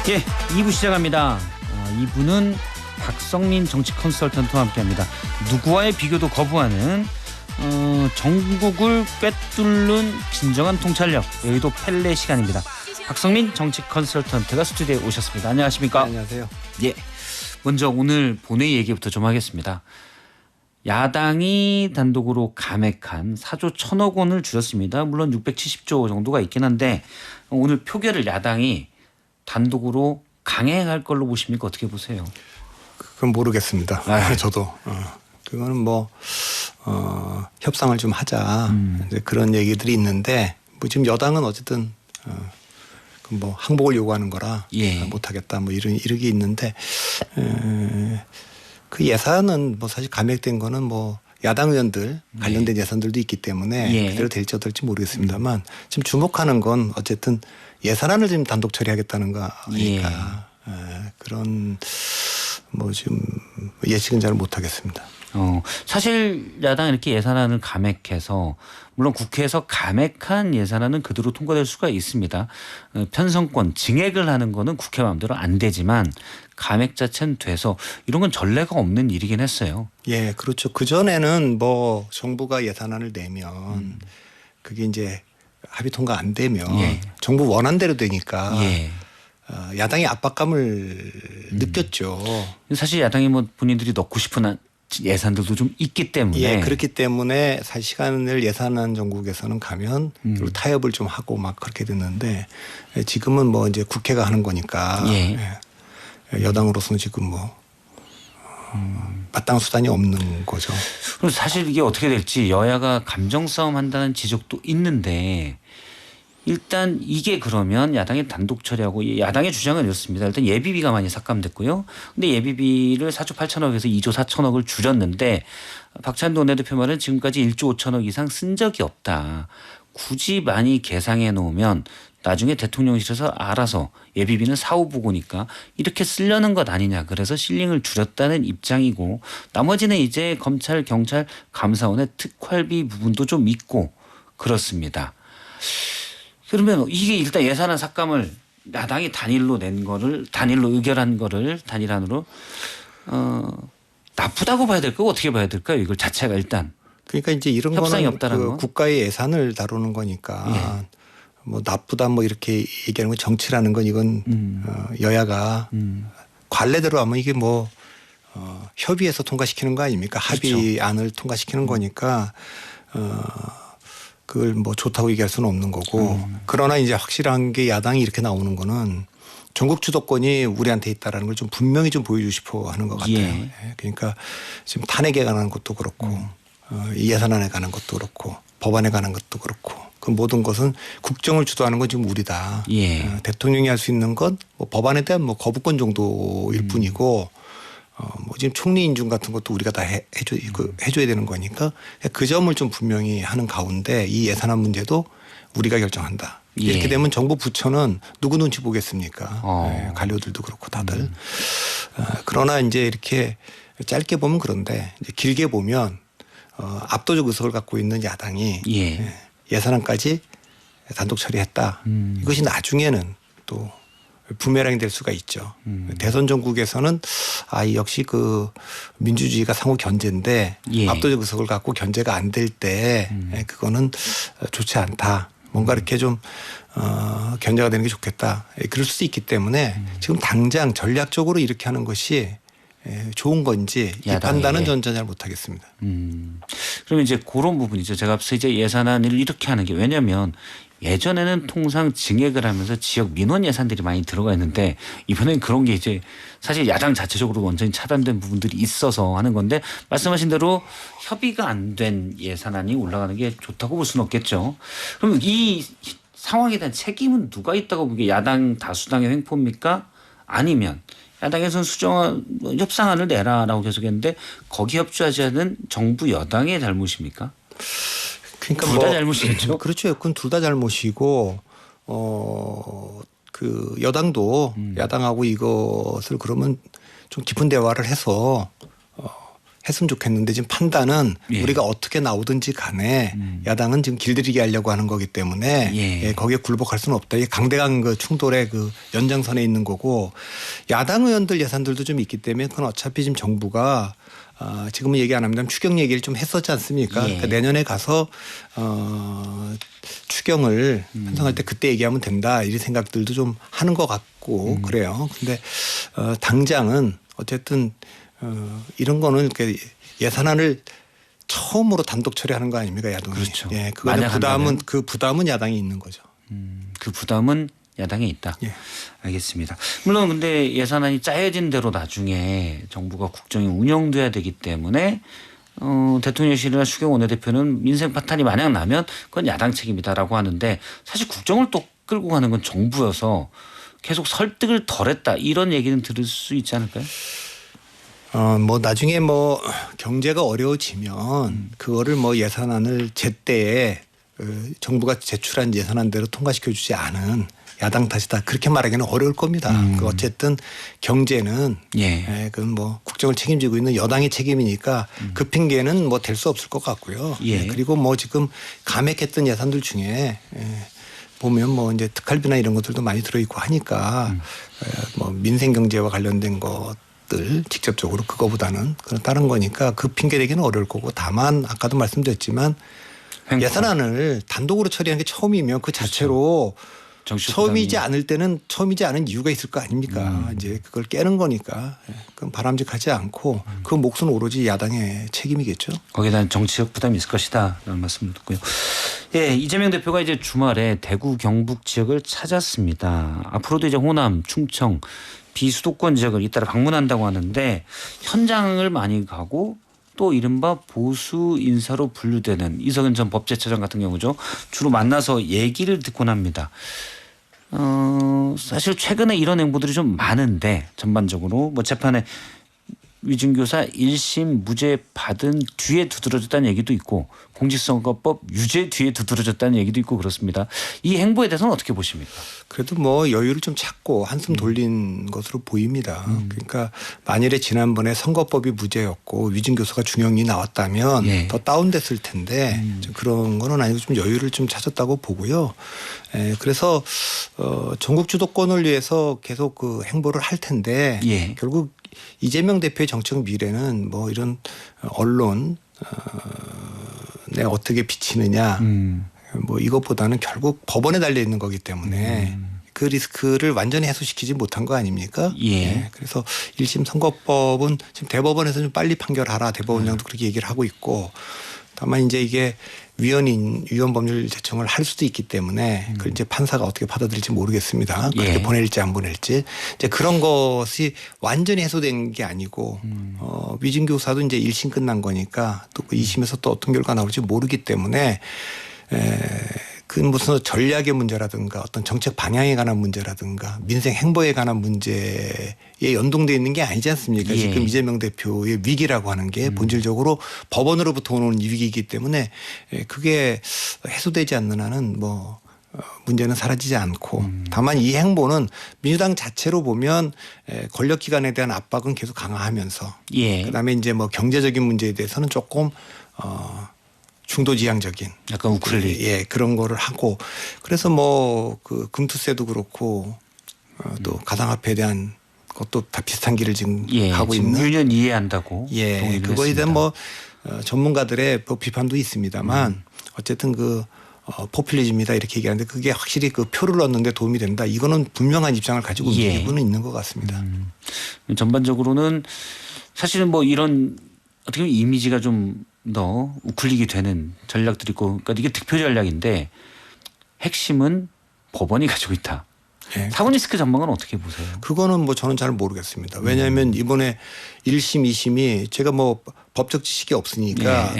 예, 2부 시작합니다. 2부는 박성민 정치 컨설턴트와 함께합니다. 누구와의 비교도 거부하는 전국을 꿰뚫는 진정한 통찰력, 여의도 펠레 시간입니다. 박성민 정치 컨설턴트가 스튜디오에 오셨습니다. 안녕하십니까? 네, 안녕하세요. 예, 먼저 오늘 본회의 얘기부터 좀 하겠습니다. 야당이 단독으로 감액한 4조 1천억 원을 줄였습니다. 물론 670조 정도가 있긴 한데 오늘 표결을 야당이 단독으로 강행할 걸로 보십니까? 어떻게 보세요? 그건 모르겠습니다. 저도 그거는 뭐 협상을 좀 하자 이제 그런 얘기들이 있는데 뭐 지금 여당은 어쨌든 뭐 항복을 요구하는 거라 못하겠다 뭐 이러기 있는데 그 예산은 뭐 사실 감액된 거는 뭐 야당 의원들 관련된 예산들도 있기 때문에 그대로 될지 어떨지 모르겠습니다만 지금 주목하는 건 어쨌든 예산안을 지금 단독 처리하겠다는 거 아니까 그런 뭐 지금 예측은 잘 못하겠습니다. 사실 야당 이렇게 예산안을 감액해서 물론 국회에서 감액한 예산안은 그대로 통과될 수가 있습니다. 편성권 증액을 하는 거는 국회 마음대로 안 되지만 감액 자체는 돼서 이런 건 전례가 없는 일이긴 했어요. 예, 그렇죠. 그 전에는 뭐 정부가 예산안을 내면 그게 이제 합의 통과 안 되면 정부 원안대로 되니까 야당이 압박감을 느꼈죠. 사실 야당이 뭐 본인들이 넣고 싶은 예산들도 좀 있기 때문에 그렇기 때문에 사실 시간을 예산안 정국에서는 가면 그리고 타협을 좀 하고 막 그렇게 됐는데 지금은 뭐 이제 국회가 하는 거니까 여당으로서는 지금 뭐 마땅 수단이 없는 거죠. 그럼 사실 이게 어떻게 될지 여야가 감정 싸움 한다는 지적도 있는데 일단 이게 그러면 야당이 단독 처리하고 야당의 주장은 이렇습니다. 일단 예비비가 많이 삭감됐고요. 근데 예비비를 4조 8천억에서 2조 4천억을 줄였는데 박찬도 원내대표 말은 지금까지 1조 5천억 이상 쓴 적이 없다. 굳이 많이 계상해 놓으면 나중에 대통령실에서 알아서 예비비는 사후보고니까 이렇게 쓰려는 것 아니냐. 그래서 실링을 줄였다는 입장이고 나머지는 이제 검찰, 경찰, 감사원의 특활비 부분도 좀 있고 그렇습니다. 그러면 이게 일단 예산안 삭감을 야당이 단일로 낸 거를 단일로 의결한 거를 단일안으로 나쁘다고 봐야 될까요? 어떻게 봐야 될까요? 이걸 자체가 일단. 그러니까 이제 이런 거는 그 국가의 예산을 다루는 거니까 뭐 나쁘다 뭐 이렇게 얘기하는 건 정치라는 건 이건 여야가 관례대로 하면 이게 뭐 협의해서 통과시키는 거 아닙니까? 합의안을 통과시키는 거니까 그걸 뭐 좋다고 얘기할 수는 없는 거고 그러나 이제 확실한 게 야당이 이렇게 나오는 거는 전국 주도권이 우리한테 있다라는 걸 좀 분명히 좀 보여주고 싶어 하는 것 같아요. 그러니까 지금 탄핵에 관한 것도 그렇고 예산안에 관한 것도 그렇고 법안에 관한 것도 그렇고 그 모든 것은 국정을 주도하는 건 지금 우리다. 대통령이 할 수 있는 건 뭐 법안에 대한 뭐 거부권 정도일 뿐이고 뭐 지금 총리 인준 같은 것도 우리가 다 해줘야 되는 거니까 그 점을 좀 분명히 하는 가운데 이 예산안 문제도 우리가 결정한다. 이렇게 되면 정부 부처는 누구 눈치 보겠습니까? 관료들도 그렇고 다들. 그러나 이제 이렇게 짧게 보면 그런데 이제 길게 보면 압도적 의석을 갖고 있는 야당이 예산안까지 단독 처리했다. 이것이 나중에는 또 부메랑이 될 수가 있죠. 대선 전국에서는 역시 그 민주주의가 상호 견제인데 압도적 의석을 갖고 견제가 안 될 때 그거는 좋지 않다. 뭔가 이렇게 좀 견제가 되는 게 좋겠다. 그럴 수도 있기 때문에 지금 당장 전략적으로 이렇게 하는 것이 좋은 건지 이 판단은 전 잘 못하겠습니다. 그러면 이제 그런 부분이죠. 제가 앞서 이제 예산안을 이렇게 하는 게 왜냐하면 예전에는 통상 증액을 하면서 지역 민원 예산들이 많이 들어가 있는데 이번엔 그런 게 이제 사실 야당 자체적으로 완전히 차단된 부분들이 있어서 하는 건데 말씀하신 대로 협의가 안 된 예산안이 올라가는 게 좋다고 볼 수는 없겠죠. 그럼 이 상황에 대한 책임은 누가 있다고 보기에 야당 다수당의 횡포입니까? 아니면 야당에서는 협상안을 내라라고 계속했는데 거기 협조하지 않은 정부 여당의 잘못입니까? 그러니까 둘 다 잘못이겠죠. 그렇죠. 그건 둘 다 잘못이고 그 여당도 야당하고 이것을 그러면 좀 깊은 대화를 해서 했으면 좋겠는데 지금 판단은 예. 우리가 어떻게 나오든지 간에 야당은 지금 길들이게 하려고 하는 거기 때문에 예. 거기에 굴복할 수는 없다. 이게 강대강 그 충돌의 그 연장선에 있는 거고 야당 의원들 예산들도 좀 있기 때문에 그건 어차피 지금 정부가 지금은 얘기 안 합니다만 추경 얘기를 좀 했었지 않습니까? 예. 그러니까 내년에 가서 추경을 편성할 때 그때 얘기하면 된다 이런 생각들도 좀 하는 것 같고 그래요. 근데 당장은 어쨌든 이런 거는 이렇게 예산안을 처음으로 단독 처리하는 거 아닙니까 야당이? 그렇죠. 예, 그거는 부담은 야당이 있는 거죠. 그 부담은 야당에 있다. 예. 알겠습니다. 물론 근데 예산안이 짜여진 대로 나중에 정부가 국정이 운영돼야 되기 때문에 대통령실이나 추경 원내대표는 민생 파탄이 만약 나면 그건 야당 책임이다라고 하는데 사실 국정을 또 끌고 가는 건 정부여서 계속 설득을 덜했다 이런 얘기는 들을 수 있지 않을까요? 뭐 나중에 뭐 경제가 어려워지면 그거를 뭐 예산안을 제때에 정부가 제출한 예산안대로 통과시켜 주지 않은 야당 탓이다 그렇게 말하기는 어려울 겁니다. 그 어쨌든 경제는 그건 뭐 국정을 책임지고 있는 여당의 책임이니까 그 핑계는 뭐 될 수 없을 것 같고요. 예. 그리고 뭐 지금 감액했던 예산들 중에 보면 뭐 이제 특할비나 이런 것들도 많이 들어있고 하니까 뭐 민생 경제와 관련된 것들 직접적으로 그거보다는 그런 다른 거니까 그 핑계 대기는 어려울 거고 다만 아까도 말씀드렸지만 예산안을 단독으로 처리하는 게 처음이면 그 자체로 처음이지 않을 때는 처음이지 않은 이유가 있을 거 아닙니까? 이제 그걸 깨는 거니까 그건 바람직하지 않고 그 몫은 오로지 야당의 책임이겠죠. 거기에 대한 정치적 부담이 있을 것이다라는 말씀을 듣고요. 예, 이재명 대표가 이제 주말에 대구 경북 지역을 찾았습니다. 앞으로도 이제 호남, 충청, 비수도권 지역을 잇따라 방문한다고 하는데 현장을 많이 가고 또 이른바 보수 인사로 분류되는 이석연 전 법제처장 같은 경우죠. 주로 만나서 얘기를 듣곤 합니다. 사실 최근에 이런 행보들이 좀 많은데 전반적으로 뭐 재판에 위증교사 1심 무죄 받은 뒤에 두드러졌다는 얘기도 있고 공직선거법 유죄 뒤에 두드러졌다는 얘기도 있고 그렇습니다. 이 행보에 대해서는 어떻게 보십니까? 그래도 뭐 여유를 좀 찾고 한숨 돌린 것으로 보입니다. 그러니까 만일에 지난번에 선거법이 무죄였고 위증교사가 중형이 나왔다면 더 다운됐을 텐데 그런 거는 아니고 좀 여유를 좀 찾았다고 보고요. 그래서 전국 주도권을 위해서 계속 그 행보를 할 텐데 결국 이재명 대표의 정책 미래는 뭐 이런 언론 내 어떻게 비치느냐 뭐 이것보다는 결국 법원에 달려 있는 거기 때문에 그 리스크를 완전히 해소시키지 못한 거 아닙니까? 그래서 1심 선거법은 지금 대법원에서 좀 빨리 판결하라 대법원장도 그렇게 얘기를 하고 있고 다만 이제 이게 위헌 법률 제청을 할 수도 있기 때문에 그걸 이제 판사가 어떻게 받아들일지 모르겠습니다. 그렇게 보낼지 안 보낼지 이제 그런 것이 완전히 해소된 게 아니고 위증교사도 이제 1심 끝난 거니까 또 그 2심에서 또 어떤 결과 나올지 모르기 때문에 그 무슨 전략의 문제라든가 어떤 정책 방향에 관한 문제라든가 민생 행보에 관한 문제에 연동되어 있는 게 아니지 않습니까? 지금 이재명 대표의 위기라고 하는 게 본질적으로 법원으로부터 오는 위기이기 때문에 그게 해소되지 않는 한은 뭐 문제는 사라지지 않고 다만 이 행보는 민주당 자체로 보면 권력기관에 대한 압박은 계속 강화하면서 그다음에 이제 뭐 경제적인 문제에 대해서는 조금 중도지향적인 약간 우클릭 그런 거를 하고 그래서 뭐 그 금투세도 그렇고 또 가상화폐에 대한 것도 다 비슷한 길을 지금 가고 있는 유년 이해한다고 그거에 대한 뭐 전문가들의 뭐 비판도 있습니다만 어쨌든 그 포퓰리즘이다 이렇게 얘기하는데 그게 확실히 그 표를 얻는 데 도움이 된다. 이거는 분명한 입장을 가지고 움직이고는 있는 것 같습니다. 전반적으로는 사실은 뭐 이런 어떻게 보면 이미지가 좀 더 우클릭이 되는 전략들이 있고 그러니까 이게 득표 전략인데 핵심은 법원이 가지고 있다. 사고니스크 전망은 어떻게 보세요? 그거는 뭐 저는 잘 모르겠습니다. 왜냐하면 이번에 1심, 2심이 제가 뭐 법적 지식이 없으니까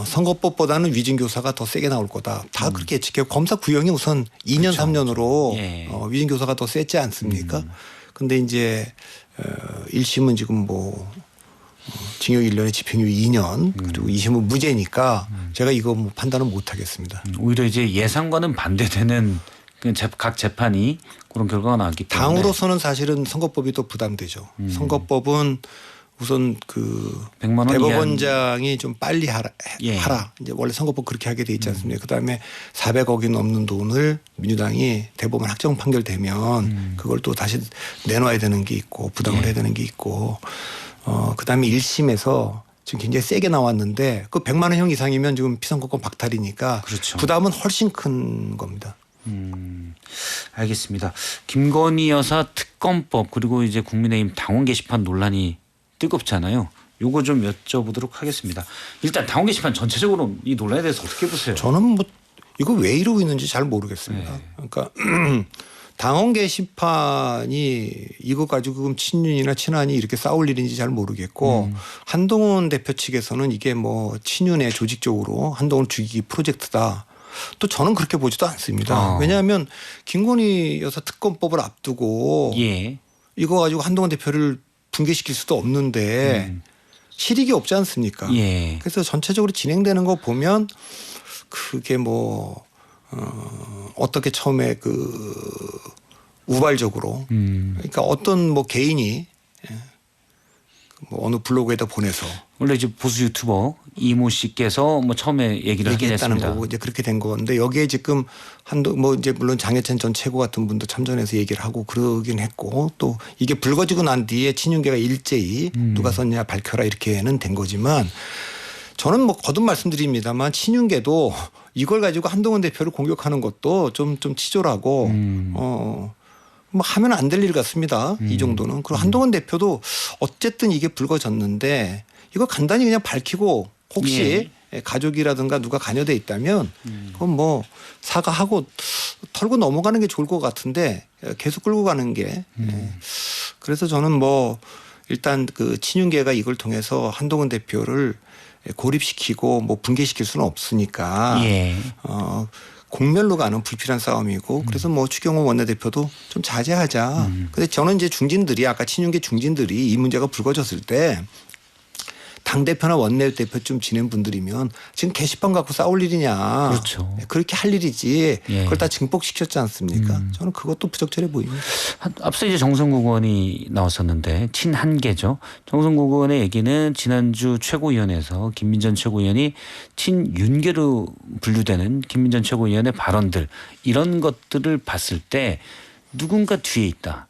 선거법보다는 위증교사가 더 세게 나올 거다. 다 그렇게 예측해요. 검사 구형이 우선 2년, 3년으로 위증교사가 더 셌지 않습니까? 근데 이제 1심은 지금 뭐 징역 1년에 집행유예 2년 그리고 2심은 무죄니까 제가 이거 뭐 판단은 못 하겠습니다. 오히려 이제 예상과는 반대되는 각 재판이 그런 결과가 나왔기 때문에 당으로서는 사실은 선거법이 더 부담되죠. 선거법은 우선 그 100만 원 대법원장이 좀 빨리 하라. 예. 이제 원래 선거법 그렇게 하게 돼 있지 않습니까? 그다음에 400억이 넘는 돈을 민주당이 대법원 확정 판결되면 그걸 또 다시 내놔야 되는 게 있고 부담을 예. 해야 되는 게 있고 그다음에 1심에서 지금 굉장히 세게 나왔는데 그 100만 원형 이상이면 지금 피선거권 박탈이니까 그렇죠. 부담은 훨씬 큰 겁니다. 알겠습니다. 김건희 여사 특검법 그리고 이제 국민의힘 당원 게시판 논란이 뜨겁잖아요. 요거 좀 여쭤보도록 하겠습니다. 일단 당원 게시판 전체적으로 이 논란에 대해서 어떻게 보세요? 저는 뭐 이거 왜 이러고 있는지 잘 모르겠습니다. 네. 그러니까 당원 게시판이 이거 가지고 그럼 친윤이나 친한이 이렇게 싸울 일인지 잘 모르겠고 한동훈 대표 측에서는 이게 뭐 친윤의 조직적으로 한동훈 죽이기 프로젝트다. 또 저는 그렇게 보지도 않습니다. 왜냐하면 김건희 여사 특검법을 앞두고 예. 이거 가지고 한동훈 대표를 붕괴시킬 수도 없는데 실익이 없지 않습니까? 예. 그래서 전체적으로 진행되는 거 보면 그게 뭐 어떻게 처음에 그 우발적으로 그러니까 어떤 뭐 개인이 뭐 어느 블로그에다 보내서 원래 이제 보수 유튜버 이모 씨께서 뭐 처음에 얘기를 하긴 얘기했다는 했습니다. 거고 이제 그렇게 된 건데 여기에 지금 뭐 이제 물론 장혜찬 전 최고 같은 분도 참전해서 얘기를 하고 그러긴 했고 또 이게 불거지고 난 뒤에 친윤계가 일제히 누가 썼냐 밝혀라 이렇게는 된 거지만 저는 뭐 거듭 말씀드립니다만 친윤계도 이걸 가지고 한동훈 대표를 공격하는 것도 좀 치졸하고 뭐 하면 안 될 일 같습니다. 이 정도는. 그리고 한동훈 대표도 어쨌든 이게 불거졌는데 이거 간단히 그냥 밝히고 혹시 가족이라든가 누가 관여돼 있다면 그건 뭐 사과하고 털고 넘어가는 게 좋을 것 같은데 계속 끌고 가는 게 그래서 저는 뭐 일단 그 친윤계가 이걸 통해서 한동훈 대표를 고립시키고 뭐 붕괴시킬 수는 없으니까 예. 공멸로 가는 불필요한 싸움이고 그래서 뭐 추경호 원내대표도 좀 자제하자. 근데 저는 이제 중진들이 아까 친윤계 중진들이 이 문제가 불거졌을 때 당대표나 원내대표쯤 지낸 분들이면 지금 게시판 갖고 싸울 일이냐. 그렇죠. 그렇게 할 일이지. 예. 그걸 다 증폭시켰지 않습니까? 저는 그것도 부적절해 보입니다. 앞서 이제 정성국 의원이 나왔었는데 친한계죠. 정성국 의원의 얘기는 지난주 최고위원회에서 김민전 최고위원이 친윤계로 분류되는 김민전 최고위원의 발언들 이런 것들을 봤을 때 누군가 뒤에 있다.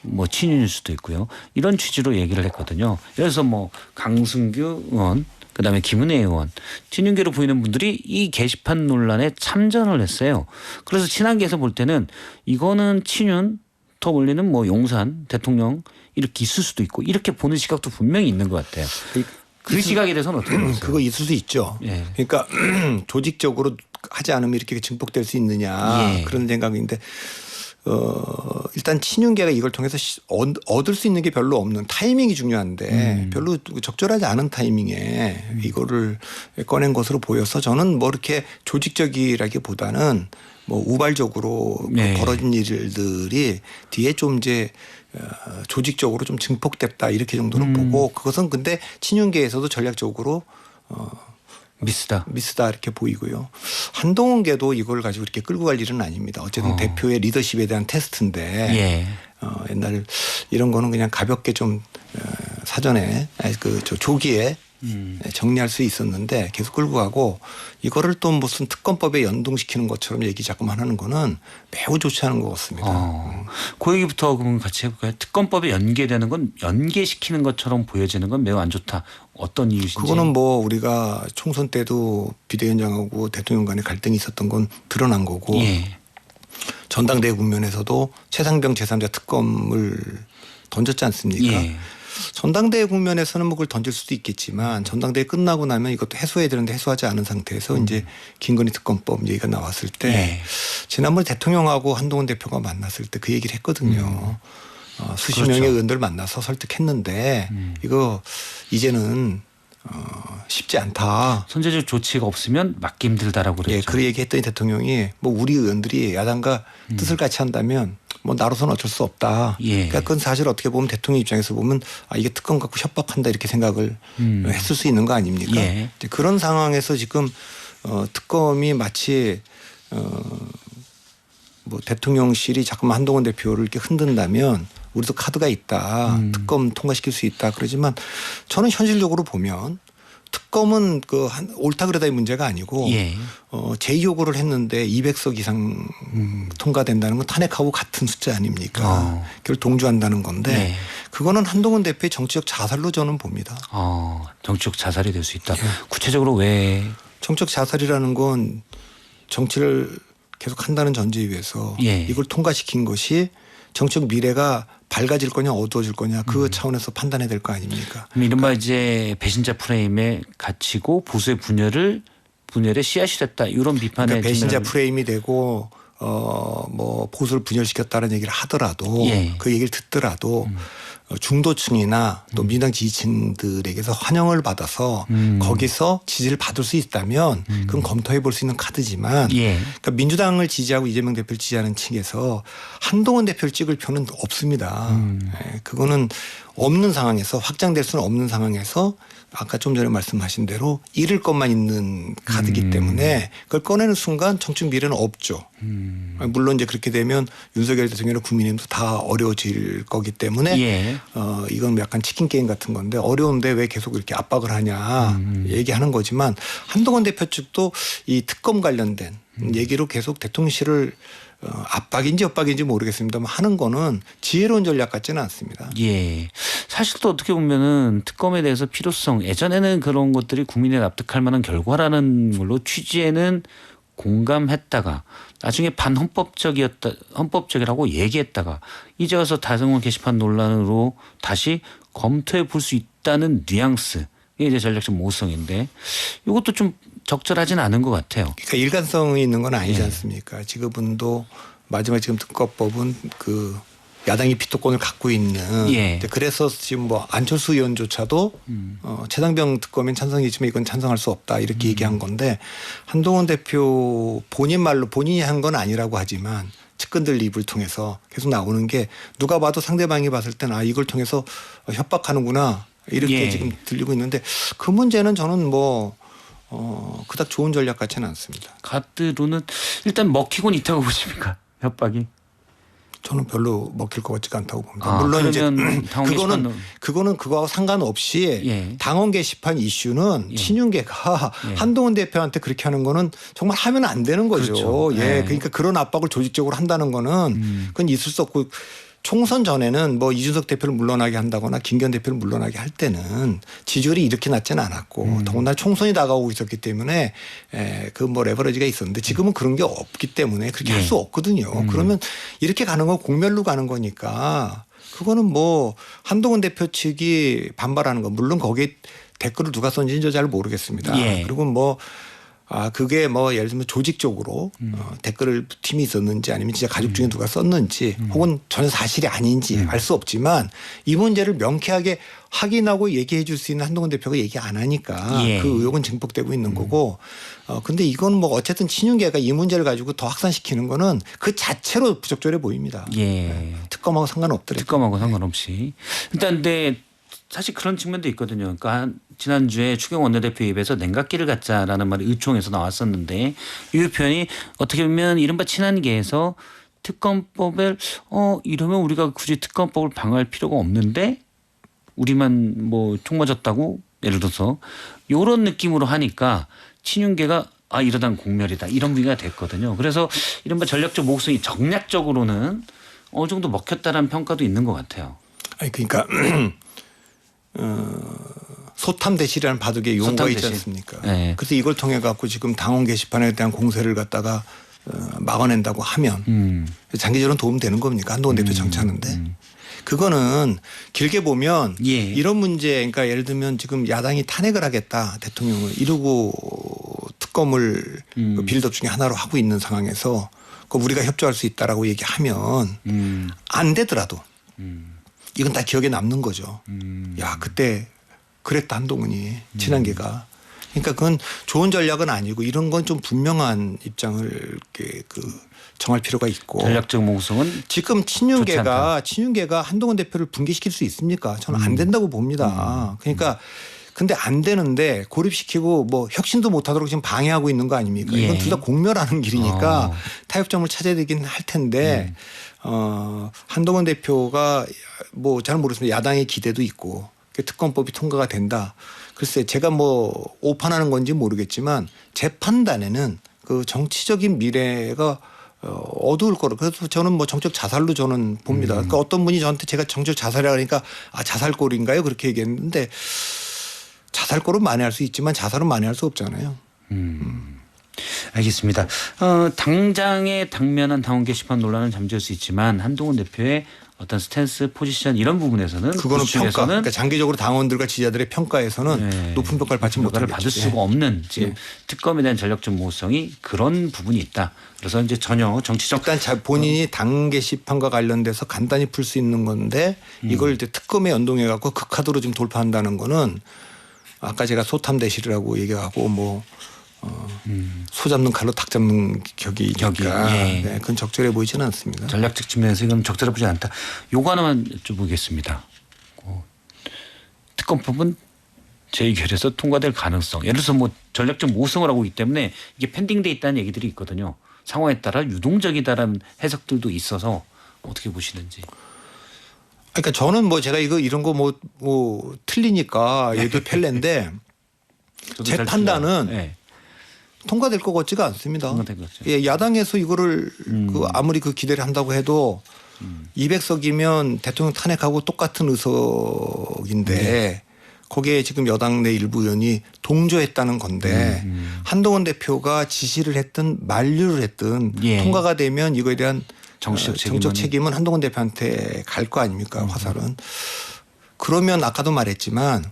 뭐 친윤일 수도 있고요. 이런 취지로 얘기를 했거든요. 그래서 뭐 강승규 의원 그다음에 김은혜 의원 친윤계로 보이는 분들이 이 게시판 논란에 참전을 했어요. 그래서 친한계에서 볼 때는 이거는 친윤 더 올리는 뭐 용산 대통령 이렇게 있을 수도 있고 이렇게 보는 시각도 분명히 있는 것 같아요. 그 시각에 대해서는 어떻게 보세요? 그거 있을 수 있죠. 예. 그러니까 조직적으로 하지 않으면 이렇게 증폭될 수 있느냐 예. 그런 생각인데 일단 친윤계가 이걸 통해서 얻을 수 있는 게 별로 없는 타이밍이 중요한데 별로 적절하지 않은 타이밍에 이거를 꺼낸 것으로 보여서 저는 뭐 이렇게 조직적이라기보다는 뭐 우발적으로 네. 벌어진 일들이 뒤에 좀 이제 조직적으로 좀 증폭됐다 이렇게 정도는 보고 그것은 근데 친윤계에서도 전략적으로 미스다 이렇게 보이고요. 한동훈계도 이걸 가지고 이렇게 끌고 갈 일은 아닙니다. 어쨌든 대표의 리더십에 대한 테스트인데 예. 옛날 이런 거는 그냥 가볍게 좀 사전에 조기에 정리할 수 있었는데 계속 끌고 가고 이거를 또 무슨 특검법에 연동시키는 것처럼 얘기 자꾸만 하는 거는 매우 좋지 않은 것 같습니다. 그 얘기부터 그럼 같이 해볼까요? 특검법에 연계되는 건 연계시키는 것처럼 보여지는 건 매우 안 좋다. 어떤 이유신지. 그거는 뭐 우리가 총선 때도 비대위원장하고 대통령 간에 갈등이 있었던 건 드러난 거고 예. 전당대회 국면에서도 최상병 제3자 특검을 던졌지 않습니까? 예. 전당대회 국면에서는 뭐 그걸 던질 수도 있겠지만 전당대회 끝나고 나면 이것도 해소해야 되는데 해소하지 않은 상태에서 이제 김건희 특검법 얘기가 나왔을 때 예. 지난번에 대통령하고 한동훈 대표가 만났을 때 그 얘기를 했거든요. 수십 그렇죠. 명의 의원들 만나서 설득했는데 이거 이제는 쉽지 않다. 선제적 조치가 없으면 막기 힘들다라고 그랬죠. 예, 그 얘기했더니 대통령이 뭐 우리 의원들이 야당과 뜻을 같이 한다면 뭐 나로서는 어쩔 수 없다. 예. 그러니까 그건 사실 어떻게 보면 대통령 입장에서 보면 이게 특검 갖고 협박한다 이렇게 생각을 했을 수 있는 거 아닙니까? 예. 그런 상황에서 지금 특검이 마치 뭐 대통령실이 자꾸만 한동훈 대표를 이렇게 흔든다면 우리도 카드가 있다. 특검 통과시킬 수 있다. 그러지만 저는 현실적으로 보면 특검은 옳다 그러다의 문제가 아니고 예. 제2요구를 했는데 200석 이상 통과된다는 건 탄핵하고 같은 숫자 아닙니까? 그걸 동조한다는 건데 네. 그거는 한동훈 대표의 정치적 자살로 저는 봅니다. 정치적 자살이 될 수 있다. 예. 구체적으로 왜? 정치적 자살이라는 건 정치를 계속 한다는 전제에 의해서 예. 이걸 통과시킨 것이 정치적 미래가 밝아질 거냐 어두워질 거냐 그 차원에서 판단해야 될 거 아닙니까? 그럼 이른바 이제 배신자 프레임에 갇히고 보수의 분열의 씨앗이 됐다. 이런 비판에 그러니까 배신자 측면을- 프레임이 되고 뭐 보수를 분열시켰다는 얘기를 하더라도 예. 그 얘기를 듣더라도 중도층이나 또 민주당 지지층들에게서 환영을 받아서 거기서 지지를 받을 수 있다면 그건 검토해 볼 수 있는 카드지만 예. 그러니까 민주당을 지지하고 이재명 대표를 지지하는 층에서 한동훈 대표를 찍을 표는 없습니다. 예, 그거는 없는 상황에서 확장될 수는 없는 상황에서 아까 좀 전에 말씀하신 대로 잃을 것만 있는 카드이기 때문에 그걸 꺼내는 순간 정책 미래는 없죠. 물론 이제 그렇게 되면 윤석열 대통령이나 국민의힘도 다 어려워질 거기 때문에 예. 이건 약간 치킨 게임 같은 건데 어려운데 왜 계속 이렇게 압박을 하냐 얘기하는 거지만 한동훈 대표 측도 이 특검 관련된 얘기로 계속 대통령실을 압박인지 엇박인지 모르겠습니다만 하는 거는 지혜로운 전략 같지는 않습니다. 예. 사실 또 어떻게 보면은 특검에 대해서 필요성 예전에는 그런 것들이 국민에 납득할 만한 결과라는 걸로 취지에는 공감했다가 나중에 헌법적이라고 얘기했다가 이제 와서 다승원 게시판 논란으로 다시 검토해 볼 수 있다는 뉘앙스 이게 이제 전략적 모호성인데 이것도 좀 적절하진 않은 것 같아요. 그러니까 일관성이 있는 건 아니지 않습니까? 지금도 마지막 지금 특검법은 그 야당이 비토권을 갖고 있는. 예. 그래서 지금 뭐 안철수 의원조차도 최상병 특검엔 찬성이지만 이건 찬성할 수 없다 이렇게 얘기한 건데 한동훈 대표 본인 말로 본인이 한 건 아니라고 하지만 측근들 입을 통해서 계속 나오는 게 누가 봐도 상대방이 봤을 때는 아 이걸 통해서 협박하는구나 이렇게 예. 지금 들리고 있는데 그 문제는 저는 뭐 그닥 좋은 전략 같지는 않습니다. 카드로는 일단 먹히곤 있다고 보십니까? 협박이. 저는 별로 먹힐 것 같지가 않다고 봅니다. 아, 물론 이제 그러면 당원 그거는 그거하고 상관없이 예. 당원 게시판 이슈는 예. 친윤계가 예. 한동훈 대표한테 그렇게 하는 거는 정말 하면 안 되는 거죠. 그렇죠. 예. 예. 그러니까 그런 압박을 조직적으로 한다는 거는 그건 있을 수 없고 총선 전에는 뭐 이준석 대표를 물러나게 한다거나 김기현 대표를 물러나게 할 때는 지지율이 이렇게 낮지는 않았고 더군다나 총선이 다가오고 있었기 때문에 그 뭐 레버리지가 있었는데 지금은 그런 게 없기 때문에 그렇게 예. 할 수 없거든요. 그러면 이렇게 가는 건 공멸로 가는 거니까 그거는 뭐 한동훈 대표 측이 반발하는 거 물론 거기에 댓글을 누가 썼는지 잘 모르겠습니다. 예. 그리고 뭐 그게 뭐 예를 들면 조직적으로 댓글 팀이 있었는지 아니면 진짜 가족 중에 누가 썼는지 혹은 전혀 사실이 아닌지 알 수 없지만 이 문제를 명쾌하게 확인하고 얘기해 줄 수 있는 한동훈 대표가 얘기 안 하니까 예. 그 의혹은 증폭되고 있는 거고 근데 이건 뭐 어쨌든 친윤계가 이 문제를 가지고 더 확산시키는 거는 그 자체로 부적절해 보입니다. 예. 특검하고 상관없더라고요. 특검하고 상관없이. 일단 근데 사실 그런 측면도 있거든요. 그러니까 지난주에 추경 원내대표 입에서 냉각기를 갖자라는 말이 의총에서 나왔었는데 이 표현이 어떻게 보면 이른바 친한계에서 특검법을 이러면 우리가 굳이 특검법을 방어할 필요가 없는데 우리만 뭐 총 맞았다고 예를 들어서 이런 느낌으로 하니까 친윤계가 이러단 공멸이다 이런 분위기가 됐거든요. 그래서 이른바 전략적 모호성이 정략적으로는 어느 정도 먹혔다라는 평가도 있는 것 같아요. 아니 그러니까 소탐 대실이라는 바둑의 용어가 소탐 있지 대실. 않습니까? 네. 그래서 이걸 통해 갖고 지금 당원 게시판에 대한 공세를 갖다가 막아낸다고 하면 장기적으로 도움되는 겁니까? 한동훈 대표 정치하는데. 그거는 길게 보면 예. 이런 문제 그러니까 예를 들면 지금 야당이 탄핵을 하겠다 대통령을 이러고 특검을 그 빌드업 중에 하나로 하고 있는 상황에서 우리가 협조할 수 있다라고 얘기하면 안 되더라도 이건 다 기억에 남는 거죠. 야 그때 그랬다 한동훈이 친한계가. 그러니까 그건 좋은 전략은 아니고 이런 건 좀 분명한 입장을 이렇게 정할 필요가 있고. 전략적 모호성은 지금 친윤계가 한동훈 대표를 붕괴시킬 수 있습니까? 저는 안 된다고 봅니다. 그러니까 근데 안 되는데 고립시키고 뭐 혁신도 못하도록 지금 방해하고 있는 거 아닙니까? 이건 예. 둘 다 공멸하는 길이니까 어. 타협점을 찾아야 되긴 할 텐데 한동훈 대표가 뭐 잘 모르겠습니다. 야당의 기대도 있고 특검법이 통과가 된다. 글쎄 제가 뭐 오판하는 건지 모르겠지만 제 판단에는 그 정치적인 미래가 어두울 거로. 그래서 저는 뭐 정적 자살로 저는 봅니다. 그러니까 어떤 분이 저한테 제가 정적 자살이라 그러니까 아 자살골인가요? 그렇게 얘기했는데 자살골은 만회할 수 있지만 자살은 만회할 수 없잖아요. 알겠습니다. 당장의 당면한 당원 게시판 논란은 잠재울 수 있지만 한동훈 대표의 어떤 스탠스, 포지션 이런 부분에서는 그거는 평가. 보수층에서는 그러니까 장기적으로 당원들과 지지자들의 평가에서는 네. 높은 평가를 받지 평가를 못하겠죠. 받을 수가 없는 지금 특검에 대한 전략적 모호성이 그런 부분이 있다. 그래서 이제 전혀 정치적 일단 본인이 당 게시판과 관련돼서 간단히 풀 수 있는 건데 이걸 이제 특검에 연동해 갖고 극하도로 지금 돌파한다는 거는 아까 제가 소탐대실이라고 얘기하고 뭐 소 잡는 칼로 닭 잡는 격이니까 예. 네, 그건 적절해 보이지는 않습니다. 전략적 측면에서 이건 적절해 보지 않다. 요거 하나만 여쭤보겠습니다. 특검법은 재의결에서 통과될 가능성. 예를 들어서 뭐 전략적 모성을 하고 있기 때문에 이게 펜딩돼 있다는 얘기들이 있거든요. 상황에 따라 유동적이다라는 해석들도 있어서 어떻게 보시는지. 그러니까 저는 뭐 제가 이런 거 뭐 틀리니까 얘도 펠레인데 저도 제 잘 판단은 네. 통과될 것 같지가 않습니다. 통과될 것 같죠. 예, 야당에서 이거를 아무리 그 기대를 한다고 해도 200석이면 대통령 탄핵하고 똑같은 의석인데 거기에 지금 여당 내 일부 의원이 동조했다는 건데 한동훈 대표가 지시를 했든 만류를 했든 예. 통과가 되면 이거에 대한 정치적 정적 책임은 한동훈 대표한테 갈 거 아닙니까 화살은. 그러면 아까도 말했지만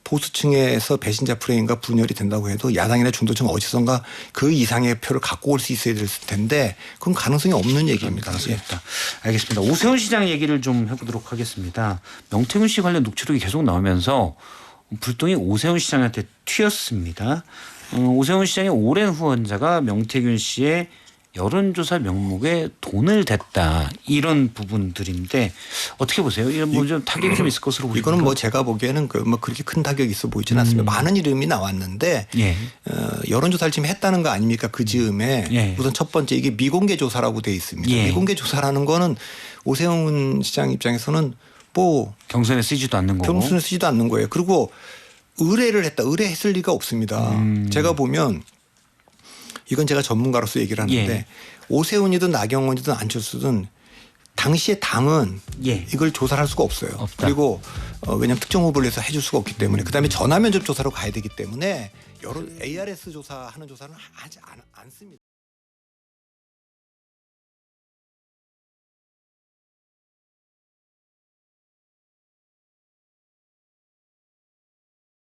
보수층에서 배신자 프레임과 분열이 된다고 해도 야당이나 중도층 어디선가 그 이상의 표를 갖고 올 수 있어야 될 텐데 그건 가능성이 없는 얘기입니다. 가능성이 없다. 알겠습니다. 오세훈 시장 얘기를 좀 해보도록 하겠습니다. 명태균 씨 관련 녹취록이 계속 나오면서 불똥이 오세훈 시장한테 튀었습니다. 오세훈 시장의 오랜 후원자가 명태균 씨의 여론조사 명목에 돈을 댔다 이런 부분들인데 어떻게 보세요? 이런 뭐 좀 타격이 좀 있을 것으로 보입니다. 이거는 뭐 제가 보기에는 뭐 그렇게 큰 타격이 있어 보이지는 않습니다. 많은 이름이 나왔는데 예. 여론조사를 지금 했다는 거 아닙니까? 그 즈음에 예. 우선 첫 번째 이게 미공개 조사라고 돼 있습니다. 예. 미공개 조사라는 거는 오세훈 시장 입장에서는 뭐 경선에 쓰지도 않는 거고. 경선에 쓰지도 않는 거예요. 그리고 의뢰를 했다. 의뢰했을 리가 없습니다. 제가 보면 이건 제가 전문가로서 얘기를 하는데 예. 오세훈이든 나경원이든 안철수든 당시에 당은 예. 이걸 조사를 할 수가 없어요. 없다. 그리고 왜냐하면 특정 후보를 해서 해줄 수가 없기 때문에 그다음에 전화 면접 조사로 가야 되기 때문에 여러 ARS 조사하는 조사는 하지 않습니다.